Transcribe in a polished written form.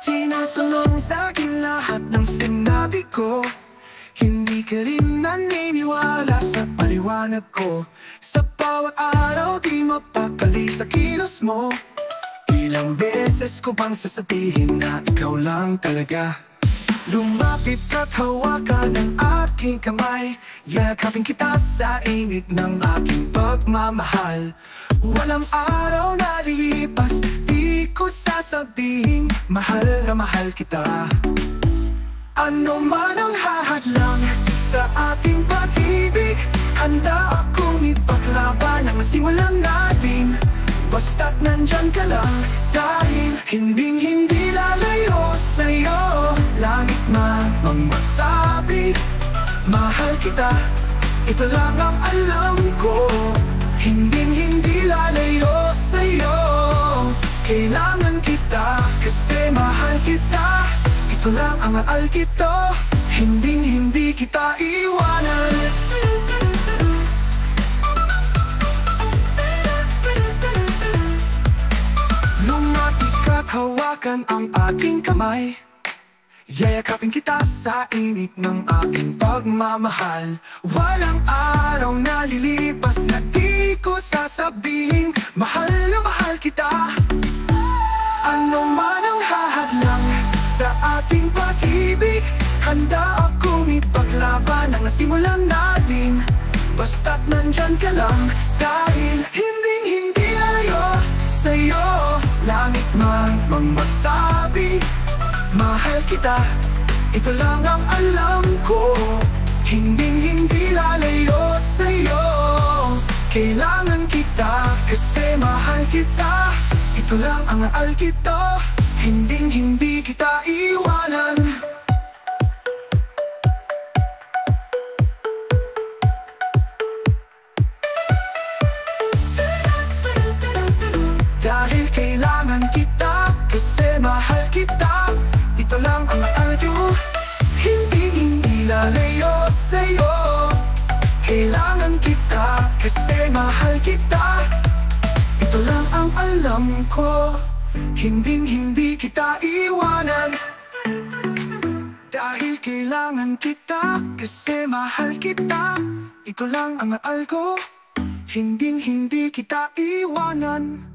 Tinatanong sa'kin lahat ng sinabi ko, hindi ka rin naniniwala sa paliwanag ko. Sa bawat araw di mapakali sa kilos mo. Ilang beses ko bang sasabihin na ikaw lang talaga? Lumapit ka't hawakan ang aking kamay, yakapin kita sa init ng aking pagmamahal. Walang araw na lilipas, di ko sasabihin mahal na mahal kita. Ano man ang hahadlang sa ating pag-ibig, handa akong ipaglaban ang simulan natin. Basta't nandyan ka lang, dahil hindi lalayo sa'yo. Langit man ang magsabi, mahal kita, ito lang ang alam ko. Hindi lalayo sa'yo, kailangan kita, kasi mahal kita. Ito lang ang alkito, hindi kita iwanan. Lumapit ka't hawakan ang aking kamay, yayakapin kita sa init ng aking pagmamahal. Walang araw na lilipas na di ko sasabihin mahal na mahal kita. Ano man ang hahadlang sa ating pag-ibig, handa akong ipaglaban ang nasimulan natin. Basta't nandyan ka lang, dahil hindi layo sa'yo. Langit man magsabi, mahal kita, ito lang ang alam ko. Hindi lalayo sa'yo, kailangan kita, kasi mahal kita. Ito lang ang alkito, hindi kita iwanan. Dahil kailangan kita, kasi mahal kita. Ito lang ang alyo, hindi lalayo sa'yo. Kailangan kita, kasi mahal kita. Ito lang ang alam ko, hindi kita iwanan. Dahil kailangan kita, kasi mahal kita. Ito lang ang algo, hindi kita iwanan.